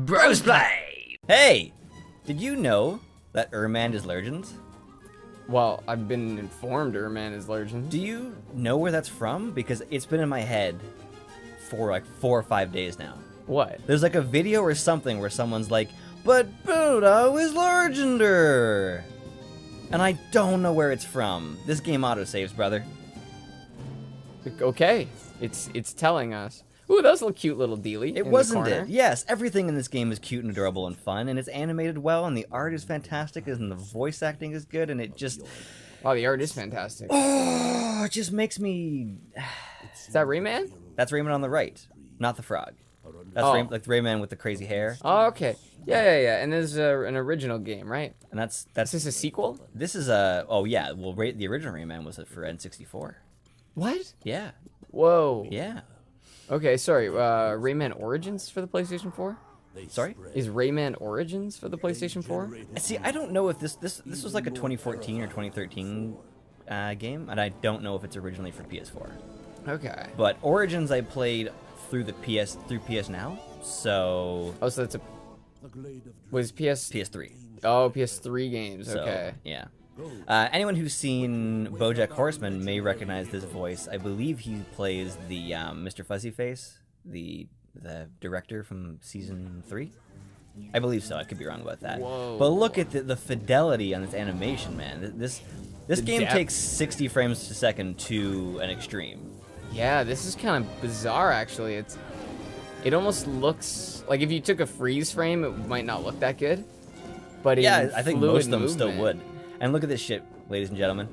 Brosplay! Hey! Did you know that Rayman is Legends? Well, I've been informed Rayman is Legends. Do you know where that's from? Because it's been in my head for like 4 or 5 days now. What? There's like a video or something where someone's like, but Budo is Legender! And I don't know where it's from. This game autosaves, brother. Okay, it's telling us. Ooh, that was a little cute little dealie. It wasn't it? Yes, everything in this game is cute and adorable and fun, and it's animated well, and the art is fantastic, and the voice acting is good, and it just... Wow, the art is fantastic. Oh, it just makes me... Is that Rayman? That's Rayman on the right, not the frog. That's like Rayman with the crazy hair. Oh, okay. Yeah. And there's an original game, right? And that's... Is this a sequel? This is a... Oh, yeah. Well, the original Rayman was for N64. What? Yeah. Whoa. Yeah. Okay, sorry. Rayman Origins for the PlayStation 4? Sorry? Is Rayman Origins for the PlayStation 4? See, I don't know if this was like a 2014 or 2013 game, and I don't know if it's originally for PS4. Okay. But Origins I played through PS Now, so... Oh, so that's a... Was PS3. Oh, PS3 games, So, okay. yeah. Anyone who's seen BoJack Horseman may recognize this voice. I believe he plays the Mr. Fuzzy Face, the director from season 3. I believe so. I could be wrong about that. Whoa. But look at the fidelity on this animation, man. This game depth. takes 60 frames a second to an extreme. Yeah, this is kind of bizarre, actually. It almost looks... Like, if you took a freeze frame, it might not look that good. But Yeah, I think most of them movement, still would. And look at this shit, ladies and gentlemen.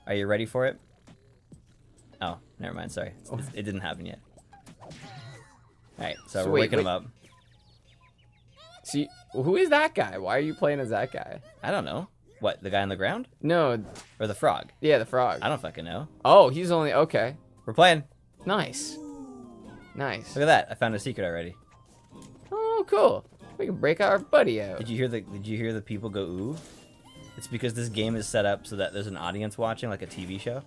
Are you ready for it? Oh, never mind. Sorry. It didn't happen yet. Alright, so we're waking him up. See, who is that guy? Why are you playing as that guy? I don't know. What, the guy on the ground? No. Or the frog? Yeah, the frog. I don't fucking know. Oh, he's only... Okay. We're playing. Nice. Nice. Look at that. I found a secret already. Oh, cool. We can break our buddy out. Did you hear the people go ooh? It's because this game is set up so that there's an audience watching, like a TV show.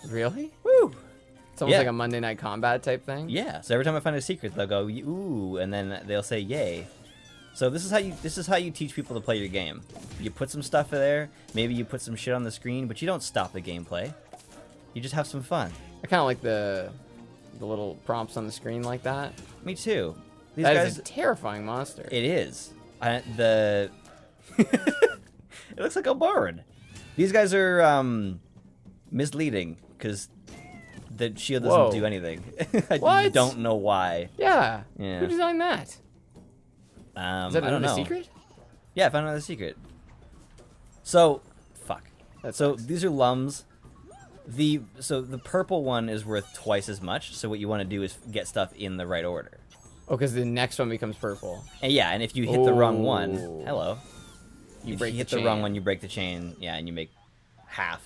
Really? Woo! It's almost like a Monday Night Combat type thing? Yeah. So every time I find a secret, they'll go ooh, and then they'll say yay. So this is how you teach people to play your game. You put some stuff in there, maybe you put some shit on the screen, but you don't stop the gameplay. You just have some fun. I kind of like the little prompts on the screen like that. Me too. These That guys, is a terrifying monster. It is. It looks like a bird. These guys are misleading because the shield doesn't do anything. I don't know why. Yeah. Yeah. Who designed that? Is that I don't know. secret? Yeah, I found another secret. So, fuck. That's so nice. these are lums. The purple one is worth twice as much. So what you want to do is get stuff in the right order. Oh, because the next one becomes purple. And yeah, and if you hit the wrong one, hello. You If you hit the wrong one, you break the chain. Yeah, and you make half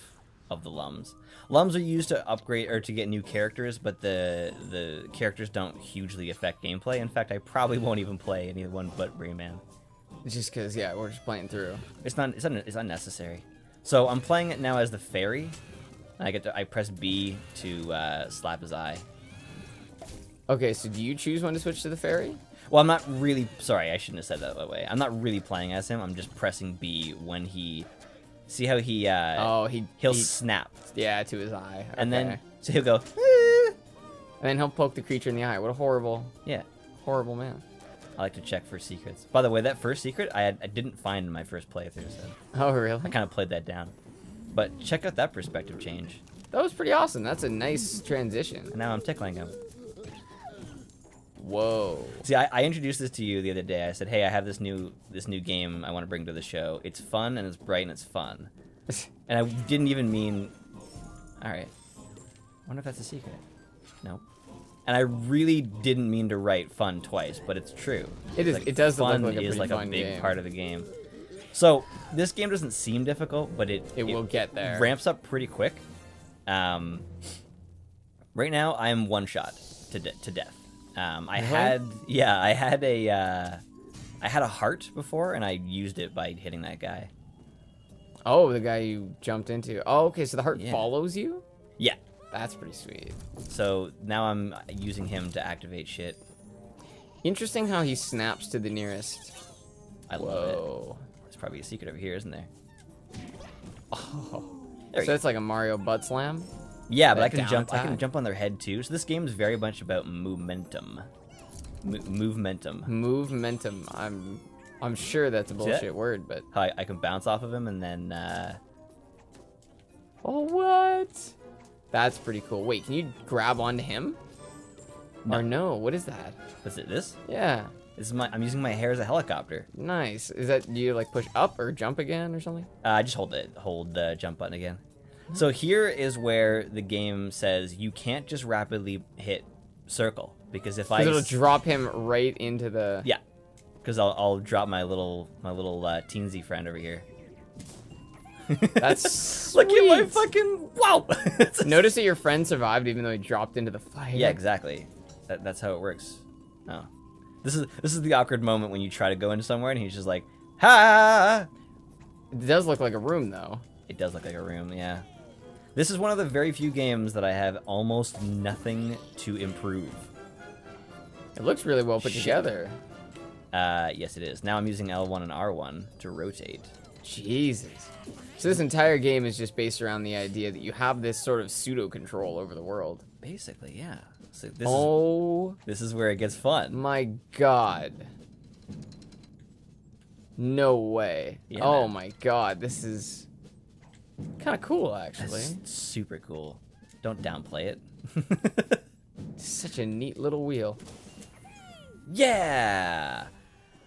of the lums. Lums are used to upgrade or to get new characters, but the characters don't hugely affect gameplay. In fact, I probably won't even play anyone but Rayman. Just because, yeah, we're just playing through. It's unnecessary. So I'm playing it now as the fairy. I press B to slap his eye. Okay, so do you choose when to switch to the fairy? Well, I'm not really... Sorry, I shouldn't have said that way. I'm not really playing as him. I'm just pressing B when he... See how he... He'll snap. Yeah, to his eye. Okay. And then... So he'll go... "Ah." And then he'll poke the creature in the eye. What a horrible... Yeah. Horrible man. I like to check for secrets. By the way, that first secret, I didn't find in my first playthrough, so... Oh, really? I kind of played that down. But check out that perspective change. That was pretty awesome. That's a nice transition. And now I'm tickling him. Whoa. See, I introduced this to you the other day. I said, hey, I have this new game I want to bring to the show. It's fun, and it's bright, and it's fun. And I didn't even mean... Alright. I wonder if that's a secret. Nope. And I really didn't mean to write fun twice, but it's true. It is. Like, it does look fun like a is pretty like fun a big game. part of the game. So, this game doesn't seem difficult, but it will get there. Ramps up pretty quick. Right now, I am one shot to death. I had a heart before, and I used it by hitting that guy. Oh, the guy you jumped into. Oh, okay, so the heart Yeah. follows you? Yeah. That's pretty sweet. So now I'm using him to activate shit. Interesting how he snaps to the nearest. I love it. Whoa. There's probably a secret over here, isn't there? Oh. There we So go. it's like a Mario butt slam? Yeah, but That I can down jump. I attack? can jump on their head too. So this game is very much about momentum. Movementum. Movementum. I'm sure that's a See that? bullshit word, but... How I can bounce off of him and then. Oh, what? That's pretty cool. Wait, can you grab onto him? No. Or no, what is that? Is it this? Yeah, This is my. I'm using my hair as a helicopter. nice. Is that, do you like push up or jump again or something? Just hold it. Hold the jump button again. So here is where the game says you can't just rapidly hit circle because if I Because it'll drop him right into the... yeah, because I'll drop my little teensy friend over here. That's Look at my sweet. fucking wow. Notice that your friend survived even though he dropped into the fire. Yeah, exactly. That's how it works. Oh, this is the awkward moment when you try to go into somewhere and he's just like, ha. It does look like a room though. It does look like a room, yeah. This is one of the very few games that I have almost nothing to improve. It looks really well put Shit. together. Yes, it is. Now I'm using L1 and R1 to rotate. Jesus. So this entire game is just based around the idea that you have this sort of pseudo control over the world. Basically, yeah. So this is where it gets fun. My god. No way. Yeah, Oh man. my god, this is kind of cool actually. That's super cool. Don't downplay it. Such a neat little wheel. Yeah!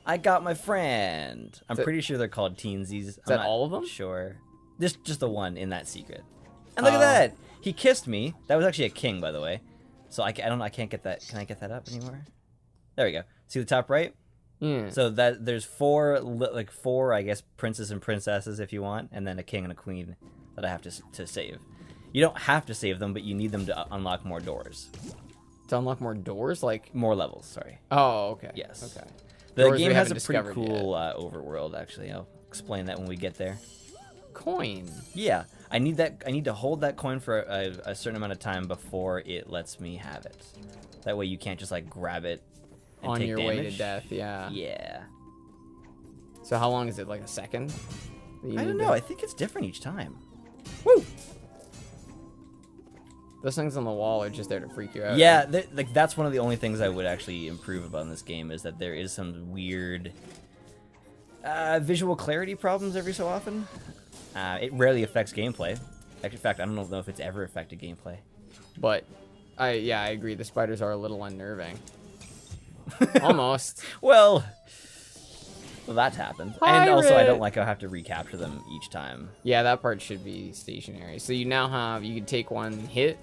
I got my friend. I'm that- pretty sure they're called teensies. Is that all of them? Sure. Just the one in that secret. And look at Oh. that! He kissed me. That was actually a king, by the way. So I don't know. I can't get that. Can I get that up anymore? There we go. See the top right? Yeah. So that there's four, I guess, princes and princesses if you want, and then a king and a queen that I have to save. You don't have to save them, but you need them to unlock more doors, To unlock more doors, like... more levels. Sorry. Oh, okay. Yes. Okay. The Doors we game has haven't a pretty discovered cool overworld. Actually, I'll explain that when we get there. Coin. Yeah, I need that. I need to hold that coin for a certain amount of time before it lets me have it. That way, you can't just like grab it and On take your damage. way to death, yeah. Yeah. So how long is it, like a second? that you I need don't to- know. I think it's different each time. Woo! Those things on the wall are just there to freak you out. Yeah, like that's one of the only things I would actually improve about this game is that there is some weird visual clarity problems every so often. It rarely affects gameplay. In fact, I don't know if it's ever affected gameplay. But, I agree. The spiders are a little unnerving. Almost. Well, that happened. And also, I Pirate! don't like how I have to recapture them each time. Yeah, that part should be stationary. So you now have, you can take one hit,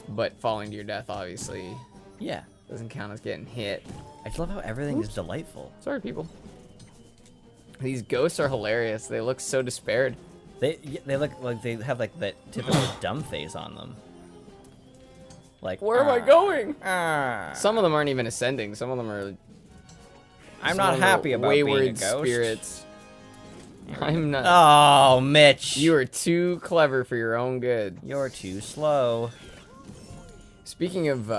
but falling to your death, obviously, Yeah. doesn't count as getting hit. I just love how everything is delightful. Sorry, people. These ghosts are hilarious. They look so despaired. They look like they have like that typical dumb face on them. Like, Where am I going? "Ah, Some of them aren't even ascending. Some of them are I'm some not of them are happy about being a wayward ghost." spirits. I'm not. Oh, Mitch. You are too clever for your own good. You're too slow. Speaking of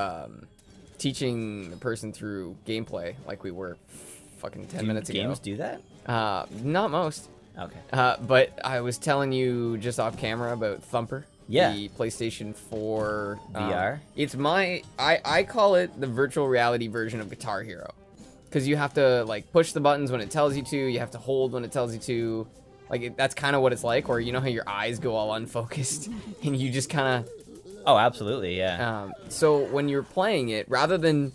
teaching the person through gameplay, like we were fucking 10 minutes ago. Games do that? Not most. Okay. But I was telling you just off camera about Thumper. Yeah. The PlayStation 4 VR? It's I call it the virtual reality version of Guitar Hero. Because you have to like push the buttons when it tells you to, you have to hold when it tells you to. Like that's kind of what it's like, or you know how your eyes go all unfocused and you just kind of Oh, absolutely, yeah. so when you're playing it, rather than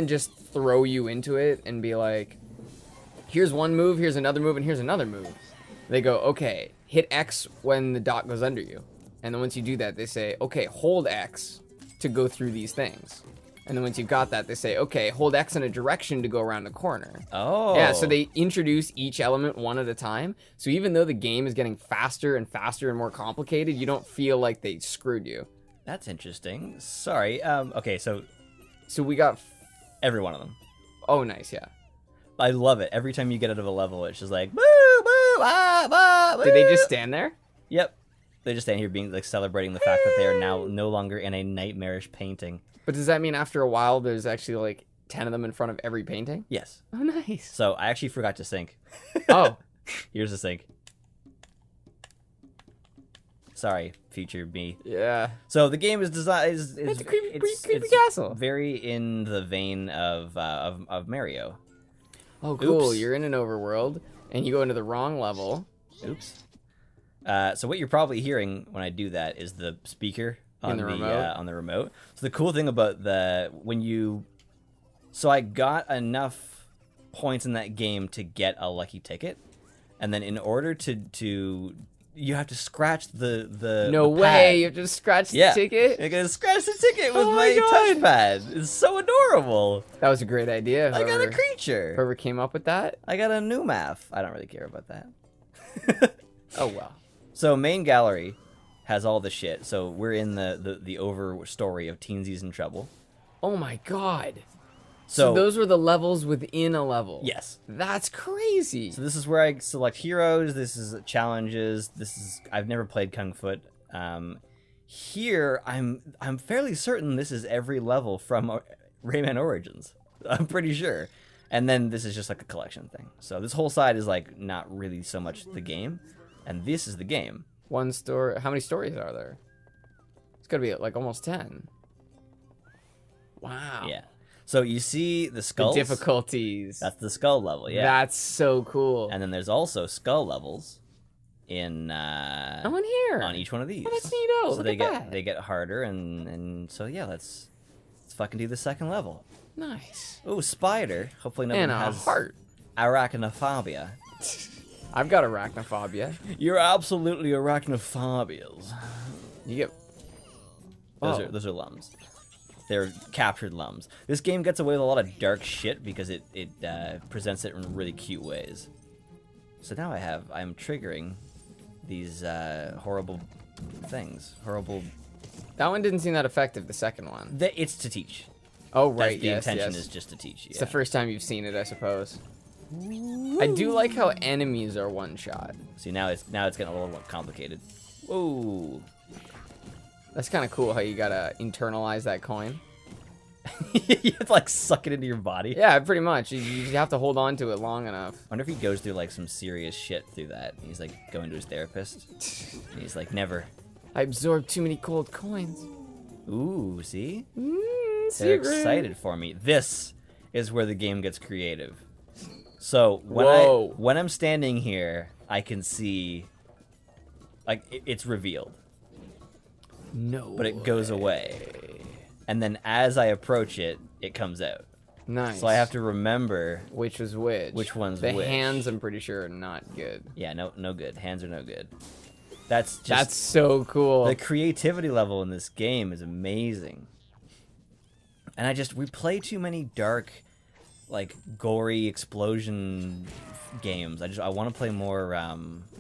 just throw you into it and be like, here's one move, here's another move, and here's another move, they go, okay, hit X when the dot goes under you. And then once you do that, they say, okay, hold X to go through these things. And then once you've got that, they say, okay, hold X in a direction to go around the corner. Oh. Yeah, so they introduce each element one at a time. So even though the game is getting faster and faster and more complicated, you don't feel like they screwed you. That's interesting. Sorry. Okay, so So we got... every one of them. Oh, nice, yeah. I love it. Every time you get out of a level, it's just like, boo, boo, ah, bah, boo. Did they just stand there? Yep. They just stand here being like celebrating the fact that they are now no longer in a nightmarish painting. But does that mean after a while there's actually like 10 of them in front of every painting? Yes. Oh, nice. So I actually forgot to sync. Oh. Here's the sync. Sorry, future me. Yeah. So the game is designed. It's a creepy it's castle. Very in the vein of Mario. Oh, cool. Oops. You're in an overworld, and you go into the wrong level. Oops. So what you're probably hearing when I do that is the speaker on the remote. So the cool thing about so I got enough points in that game to get a lucky ticket, and then in order to you have to scratch the No the way! pad. You have to scratch the ticket? I gotta scratch the ticket with Oh my my touchpad. It's so adorable. That was a great idea. I got a creature. Whoever came up with that. I got a new math. I don't really care about that. Oh, well. So main gallery has all the shit. So we're in the over story of Teensies in Trouble. Oh, my God. So those were the levels within a level. Yes. That's crazy. So this is where I select heroes. This is challenges. I've never played Kung Fu. Here I'm fairly certain this is every level from Rayman Origins. I'm pretty sure. And then this is just like a collection thing. So this whole side is like not really so much the game, and this is the game. One story. How many stories are there? It's gotta be like almost 10. Wow. Yeah. So you see the skulls. The difficulties. That's the skull level, yeah. That's so cool. And then there's also skull levels in here on each one of these. Oh, that's neato. So Look they get harder, and so yeah, let's fucking do the second level. Nice. Ooh, spider. Hopefully no one And a has heart. arachnophobia. I've got arachnophobia. You're absolutely arachnophobias. You get. Those are lums. They're captured lums. This game gets away with a lot of dark shit because it presents it in really cute ways. So now I'm triggering these horrible things. Horrible. That one didn't seem that effective. The second one. It's to teach. Oh right, The intention is just to teach. It's the first time you've seen it, I suppose. I do like how enemies are one shot. See, now it's getting a little more complicated. Whoa. That's kind of cool how you gotta internalize that coin. You have to like suck it into your body. Yeah, pretty much. You have to hold on to it long enough. I wonder if he goes through like some serious shit through that. He's like going to his therapist. And he's like, never. I absorbed too many gold coins. Ooh, see? They're Secret. excited for me. This is where the game gets creative. So when I'm standing here, I can see, like, it's revealed. No. But it goes away. And then as I approach it, it comes out. Nice. So I have to remember which was which. which one's the which. hands. I'm pretty sure are not good. Yeah, no good. Hands are no good. That's so cool. The creativity level in this game is amazing. And we play too many dark, like, gory explosion games. I want to play more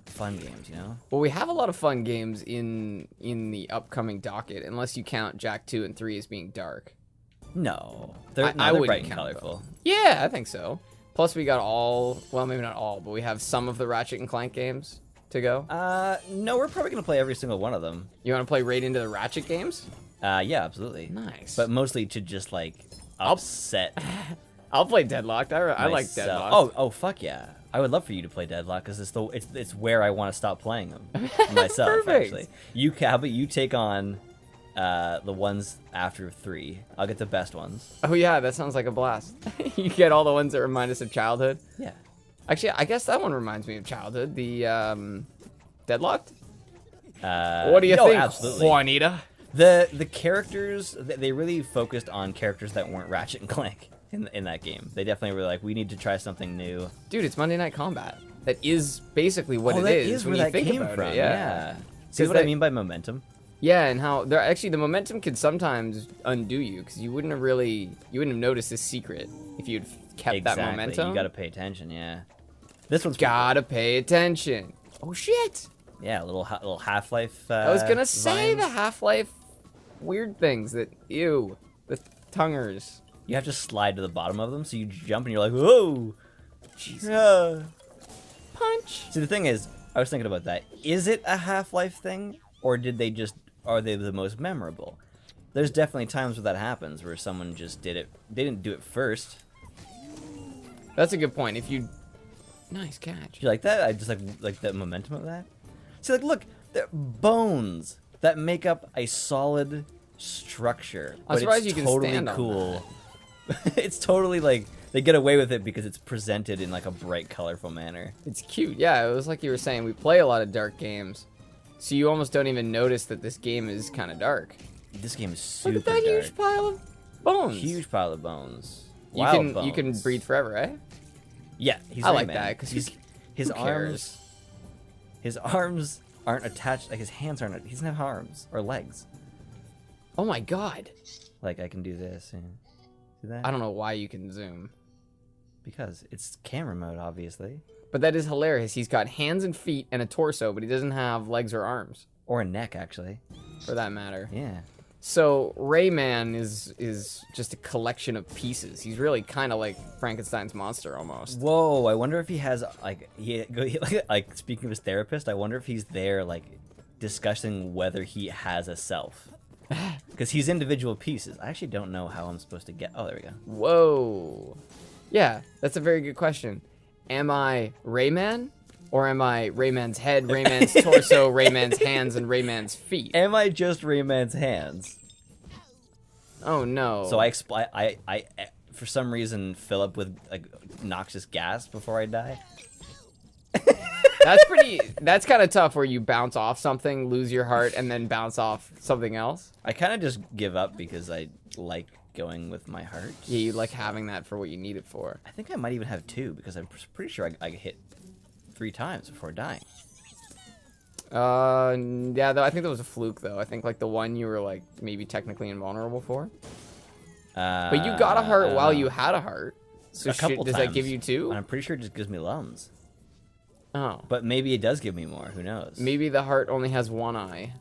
fun games, you know? Well, we have a lot of fun games in the upcoming docket, unless you count Jak 2 and 3 as being dark. No. I They're wouldn't bright and count colorful. them. Yeah, I think so. Plus, we got well, maybe not all, but we have some of the Ratchet and Clank games to go. No, we're probably going to play every single one of them. You want to play right into the Ratchet games? Yeah, absolutely. Nice. But mostly to just, like, upset I'll play Deadlocked. I like myself. Deadlocked. Oh, fuck yeah. I would love for you to play Deadlock because it's where I want to stop playing them myself. Perfect. Actually, how about you take on the ones after 3? I'll get the best ones. Oh yeah, that sounds like a blast. You get all the ones that remind us of childhood. Yeah. Actually, I guess that one reminds me of childhood. The Deadlocked. What do you think, absolutely. Juanita? The characters, they really focused on characters that weren't Ratchet and Clank in that game. They definitely were like, we need to try something new. Dude, it's Monday Night Combat. That is basically what it that is when where you think came about from. it. Yeah. See what I mean by momentum? Yeah, and how the momentum could sometimes undo you because you wouldn't have noticed this secret if you'd kept that momentum. You got to pay attention. Yeah. This one's gotta pay attention. Oh shit! Yeah, a little Half-Life. I was gonna say vines. the Half-Life weird things that the tonguers. You have to slide to the bottom of them, so you jump and you're like, whoa! Jesus. Yeah. Punch. See, the thing is, I was thinking about that. Is it a Half-Life thing, or are they the most memorable? There's definitely times where that happens, where someone just did it. They didn't do it first. That's a good point. If you... Nice catch. You like that? I just like the momentum of that. See, like, look, they're bones that make up a solid structure. I'm surprised you can totally stand on cool. It's totally like they get away with it because it's presented in like a bright, colorful manner. It's cute. Yeah, it was like you were saying. We play a lot of dark games, so you almost don't even notice that this game is kind of dark. This game is super Look at that dark. huge pile of bones. Huge pile of bones. You Wild can you can bones. breathe forever, eh? Yeah, he's I like Rayman. that because his arms aren't attached. Like his hands aren't. He doesn't have arms or legs. Oh my god. Like I can do this. Yeah. See that? I don't know why you can zoom. Because it's camera mode, obviously. But that is hilarious. He's got hands and feet and a torso, but he doesn't have legs or arms, Or a neck, actually. for that matter. Yeah. So Rayman is just a collection of pieces. He's really kind of like Frankenstein's monster almost. Whoa! I wonder if he has like like speaking of his therapist. I wonder if he's there like discussing whether he has a self. Because he's individual pieces. I actually don't know how I'm supposed to get. Oh, there we go. Whoa. Yeah, that's a very good question. Am I Rayman? Or am I Rayman's head, Rayman's torso, Rayman's hands, and Rayman's feet? Am I just Rayman's hands? Oh no. So I for some reason fill up with like noxious gas before I die. That's kind of tough where you bounce off something, lose your heart, and then bounce off something else. I kind of just give up because I like going with my heart. Yeah, you like having that for what you need it for. I think I might even have 2 because I'm pretty sure I hit 3 times before dying. Yeah, though I think that was a fluke though. I think like the one you were like maybe technically invulnerable for. But you got a heart while you had a heart. So a couple does times. that give you 2? And I'm pretty sure it just gives me lungs. Oh. But maybe it does give me more. Who knows? Maybe the heart only has one eye,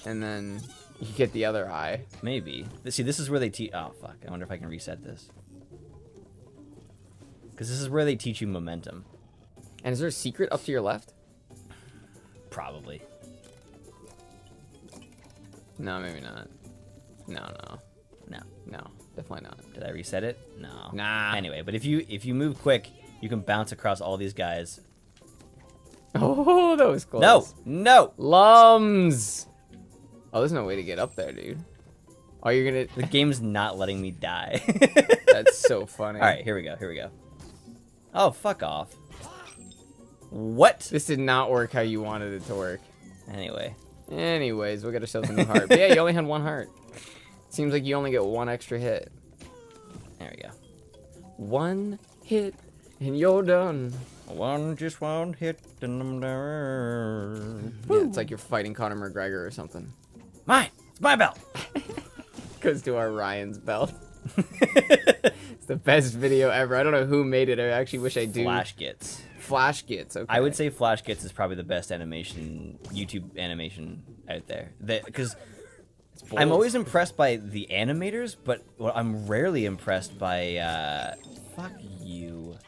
and then you get the other eye. Maybe. See, this is where they teach. Oh fuck! I wonder if I can reset this. Because this is where they teach you momentum. And is there a secret up to your left? Probably. No, maybe not. No, definitely not. Did I reset it? No. Nah. Anyway, but if you move quick, you can bounce across all these guys. Oh, that was close. No. Lums. Oh, there's no way to get up there, dude. Oh, you're gonna. The game's not letting me die. That's so funny. All right, here we go. Oh, fuck off. What? This did not work how you wanted it to work. Anyway. Anyways, we'll get ourselves a new heart. But yeah, you only had 1 heart. Seems like you only get 1 extra hit. There we go. 1 hit and you're done. Just one hit and I'm there. Yeah, it's like you're fighting Conor McGregor or something. Mine! It's my belt! Goes to our Ryan's belt. It's the best video ever. I don't know who made it. I actually wish I do. Flash Gits. Flash Gits, okay. I would say Flash Gits is probably the best animation, YouTube animation out there. Because I'm always impressed by the animators, but I'm rarely impressed by, fuck you.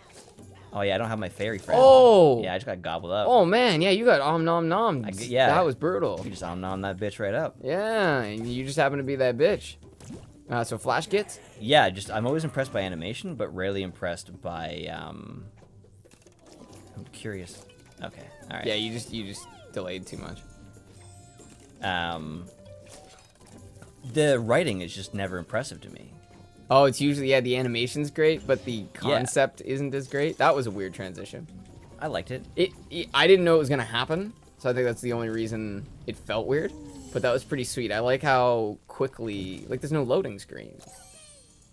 Oh yeah, I don't have my fairy friend. Oh! Yeah, I just got gobbled up. Oh man, yeah, you got om nom nom. Yeah. That was brutal. You just nom that bitch right up. Yeah, and you just happen to be that bitch. So Flash Gits? Yeah, I'm always impressed by animation, but rarely impressed by, I'm curious. Okay, alright. Yeah, you just delayed too much. The writing is just never impressive to me. Oh, it's usually, yeah, the animation's great, but the concept isn't as great. That was a weird transition. I liked it. I didn't know it was gonna happen, so I think that's the only reason it felt weird. But that was pretty sweet. I like how quickly, like, there's no loading screen,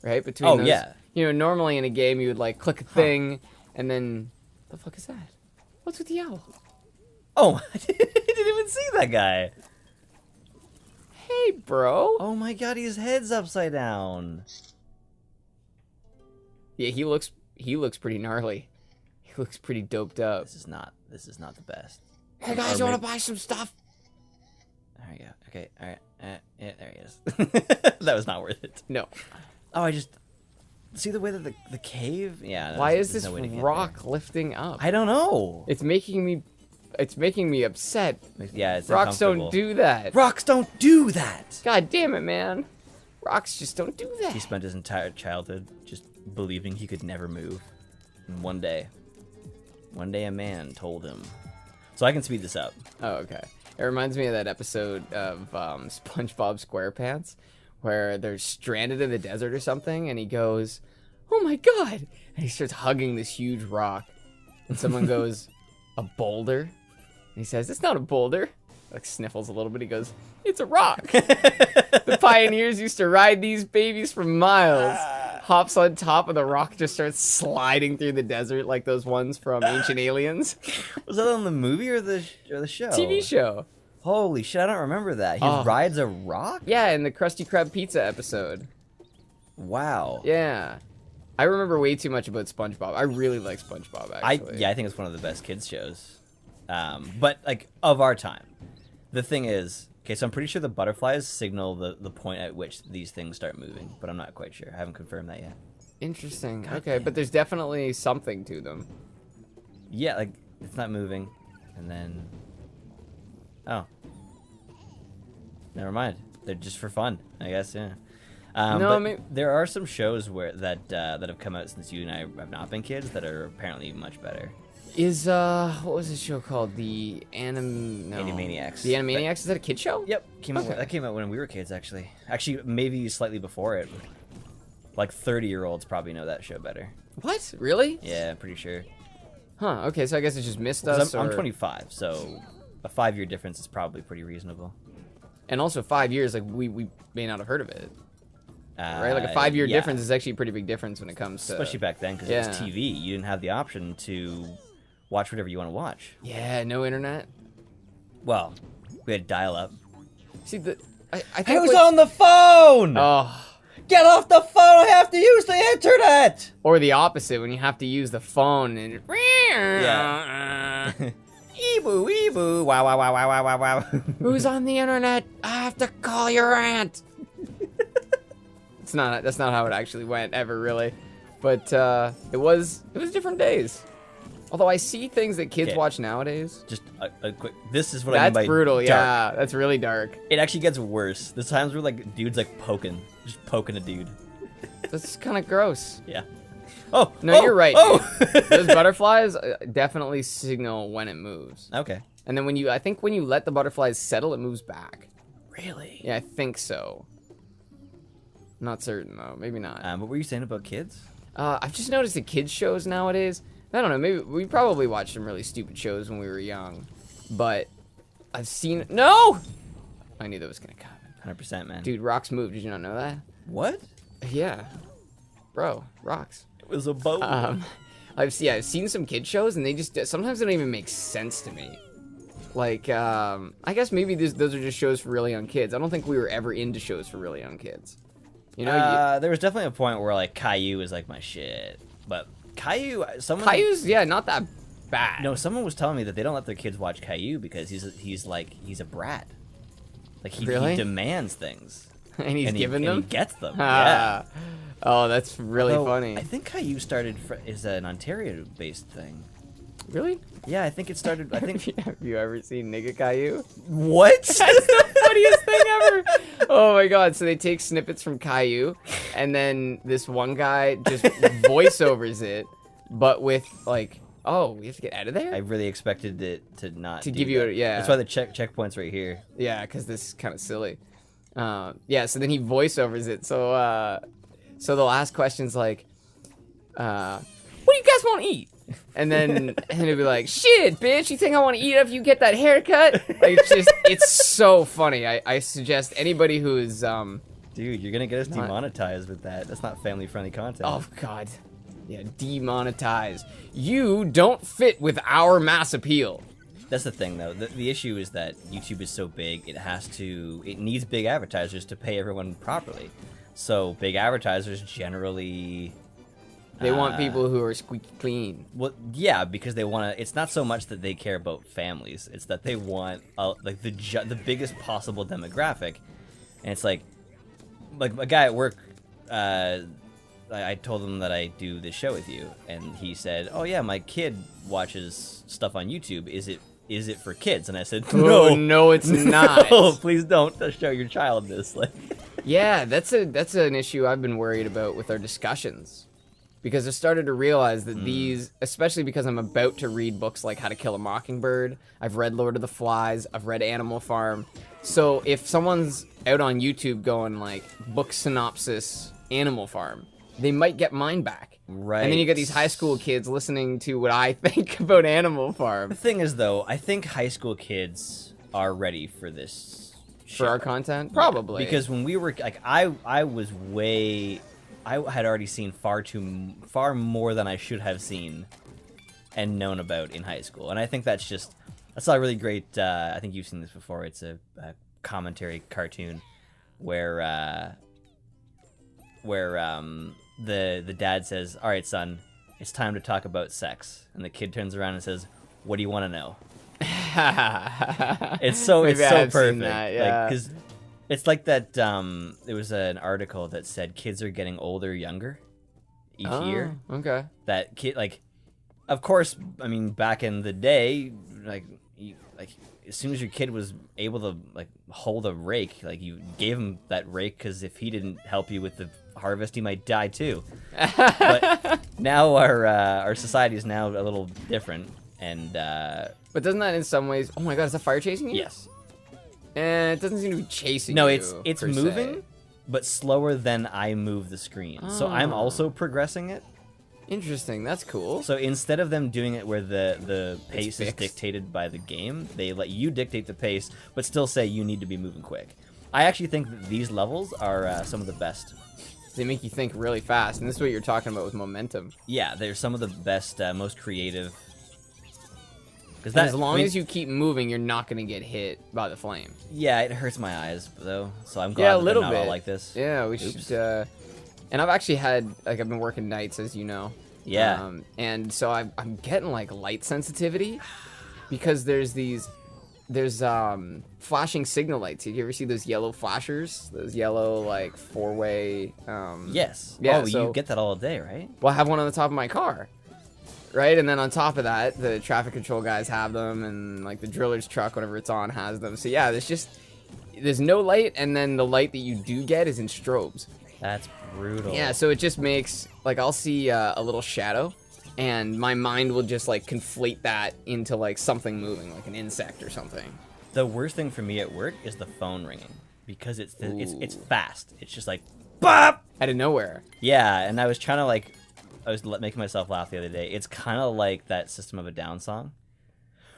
right? Between those, yeah. You know, normally in a game you would like click a thing, and then the fuck is that? What's with the owl? Oh, I didn't even see that guy. Hey, bro. Oh my god, his head's upside down. Yeah, he looks pretty gnarly. He looks pretty doped up. This is not the best. Hey guys, you wanna buy some stuff? There we go. Okay, all right. Yeah, there he is. That was not worth it. No. Oh, I just see the way that the cave. Yeah. Why is there's this no way to get rock there. lifting up? I don't know. It's making me upset. Yeah, it's Rocks don't uncomfortable. do that. Rocks don't do that. God damn it, man. Rocks just don't do that. He spent his entire childhood just believing he could never move. And one day a man told him. So I can speed this up. Oh, okay. It reminds me of that episode of SpongeBob SquarePants where they're stranded in the desert or something, and he goes, "Oh my god!" And he starts hugging this huge rock, and someone goes, "A boulder?" And he says, "It's not a boulder." Like sniffles a little bit. He goes, "It's a rock." The pioneers used to ride these babies for miles. Hops on top of the rock, just starts sliding through the desert like those ones from Ancient Aliens. Was that on the movie or the show? TV show. Holy shit, I don't remember that. He rides a rock? Yeah, in the Krusty Krab Pizza episode. Wow. Yeah. I remember way too much about SpongeBob. I really like SpongeBob, actually. I think it's one of the best kids shows. But, like, of our time. The thing is, okay, so I'm pretty sure the butterflies signal the point at which these things start moving, but I'm not quite sure. I haven't confirmed that yet. Interesting. God okay, damn. but there's definitely something to them. Yeah, like, it's not moving. And then... Oh. Never mind. They're just for fun, I guess, yeah. But there are some shows that have come out since you and I have not been kids that are apparently much better. Is, what was this show called? Animaniacs. The Animaniacs? Is that a kid show? Yep. That came out when we were kids, actually. Actually, maybe slightly before it. Like 30-year-olds probably know that show better. What? Really? Yeah, I'm pretty sure. Huh, okay, so I guess it just missed us. I'm 25, so a 5-year difference is probably pretty reasonable. And also 5 years, like, we may not have heard of it. Right? Like, a 5-year difference is actually a pretty big difference when it comes to... Especially back then, because it was TV. You didn't have the option to watch whatever you want to watch. Yeah, no internet. Well, we had dial-up. See, I think... Who's on the phone? Oh... Get off the phone! I have to use the internet! Or the opposite, when you have to use the phone and... Yeah. Eeboo, eeboo, wow, wow, wow, wow, wow, wow. Who's on the internet? I have to call your aunt. That's not how it actually went, ever, really. But, it was different days. Although I see things that kids watch nowadays. Just a quick... This is what I mean by That's brutal, dark. yeah. That's really dark. It actually gets worse. There's times where, like, dudes, like, just poking a dude. That's kind of gross. Yeah. Oh! No, you're right. Oh! Those butterflies definitely signal when it moves. Okay. And then I think when you let the butterflies settle, it moves back. Really? Yeah, I think so. Not certain, though. Maybe not. What were you saying about kids? I've just noticed the kids shows nowadays. I don't know, maybe we probably watched some really stupid shows when we were young, but I've seen... No! I knew that was gonna come. 100%, man. Dude, rocks move. Did you not know that? What? Yeah. Bro, rocks. It was a boat. I've seen some kid shows, and they just... Sometimes they don't even make sense to me. Like, I guess maybe those are just shows for really young kids. I don't think we were ever into shows for really young kids. You know? There was definitely a point where, like, Caillou was, like, my shit. But... Caillou's, yeah, not that bad. No, someone was telling me that they don't let their kids watch Caillou because he's a brat. Like he demands things. And he's giving them? And he gets them. Yeah. Oh, that's really funny. I think Caillou is an Ontario-based thing. Really? Yeah, I think it started. I think. Have you ever seen Nigga Caillou? What? That's the funniest thing ever. Oh my god! So they take snippets from Caillou, and then this one guy just voiceovers it, but with like, oh, we have to get out of there. I really expected it to not give you yeah. That's why the checkpoint's right here. Yeah, because this is kind of silly. Yeah. So then he voiceovers it. So the last question's like, what do you guys want to eat? And then he'll be like, shit, bitch, you think I want to eat if you get that haircut? Like, it's so funny. I suggest anybody who is, Dude, you're gonna get us demonetized with that. That's not family-friendly content. Oh, God. Yeah, demonetized. You don't fit with our mass appeal. That's the thing, though. The issue is that YouTube is so big, it needs big advertisers to pay everyone properly. So, big advertisers generally... They want people who are squeaky clean. Well, yeah, because they want to. It's not so much that they care about families; it's that they want like the biggest possible demographic. And it's like a guy at work. I told him that I do this show with you, and he said, "Oh yeah, my kid watches stuff on YouTube. Is it for kids?" And I said, "No, no, it's not. No, please don't show your child this." Like, Yeah, that's an issue I've been worried about with our discussions. Because I started to realize that these, especially because I'm about to read books like How to Kill a Mockingbird, I've read Lord of the Flies, I've read Animal Farm. So if someone's out on YouTube going like, book synopsis, Animal Farm, they might get mine back. Right. And then you get these high school kids listening to what I think about Animal Farm. The thing is, though, I think high school kids are ready for this show. For our content? Probably. Because when we were, like, I had already seen far more than I should have seen and known about in high school. And I think I saw a really great, I think you've seen this before, it's a commentary cartoon where the dad says, "All right, son, it's time to talk about sex." And the kid turns around and says, "What do you want to know?" It's so perfect. That, yeah. Like, 'cause it's like that. There was an article that said kids are getting older younger each year. Okay. That kid, like, of course, I mean, back in the day, like as soon as your kid was able to like hold a rake, like you gave him that rake because if he didn't help you with the harvest, he might die too. But now our society is now a little different, and but doesn't that in some ways? Oh my God, is that fire chasing you? yes, It doesn't seem to be chasing no, you. it's per moving, se. but slower than I move the screen. So I'm also progressing it. Interesting. That's cool. So instead of them doing it where the pace is fixed. dictated by the game, they let you dictate the pace, but still say you need to be moving quick. I actually think that these levels are some of the best. They make you think really fast, and this is what you're talking about with momentum. Yeah, they're some of the best, most creative. Because As long as you keep moving, you're not going to get hit by the flame. Yeah, it hurts my eyes though, so I'm glad Yeah, a that little they're not bit. all like this. Yeah, we Oops. should. And I've actually had I've been working nights, as you know. Yeah. And so I'm getting like light sensitivity because there's flashing signal lights. Did you ever see those yellow flashers? Those yellow like four-way. Yes. Yeah, Oh, so- you get that all day, right? Well, I have one on the top of my car. Right, and then on top of that, the traffic control guys have them, and like the driller's truck, whenever it's on, has them. So yeah, there's no light, and then the light that you do get is in strobes. That's brutal. Yeah, so it just makes like I'll see a little shadow, and my mind will just like conflate that into like something moving, like an insect or something. The worst thing for me at work is the phone ringing because it's fast. It's just like, bop. Out of nowhere. Yeah, and I was trying to like. I was making myself laugh the other day. It's kind of like that System of a Down song.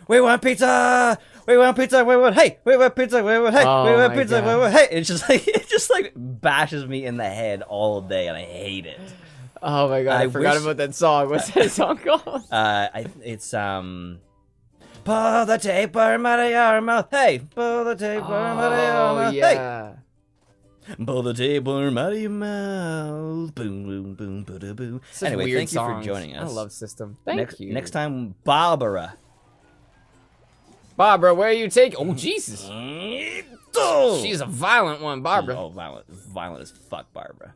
We want pizza! We want pizza! We want hey! We want pizza! We want hey! Oh we want my pizza! God. We want hey! It's just like it just like bashes me in the head all day, and I hate it. Oh my God, I forgot wish- about that song. What's that song called? It's pull the tape out of your mouth, hey! Pull the tape out of your mouth, hey! Yeah. Pull the tapeworm out of your mouth. Boom, boom, boom, boom, boom. Such Anyway, weird thank songs. you for joining us. I love System. Thank you. Next time, Barbara. Barbara, where are you taking? Oh Jesus, Oh, she's a violent one, Barbara. violent as fuck, Barbara.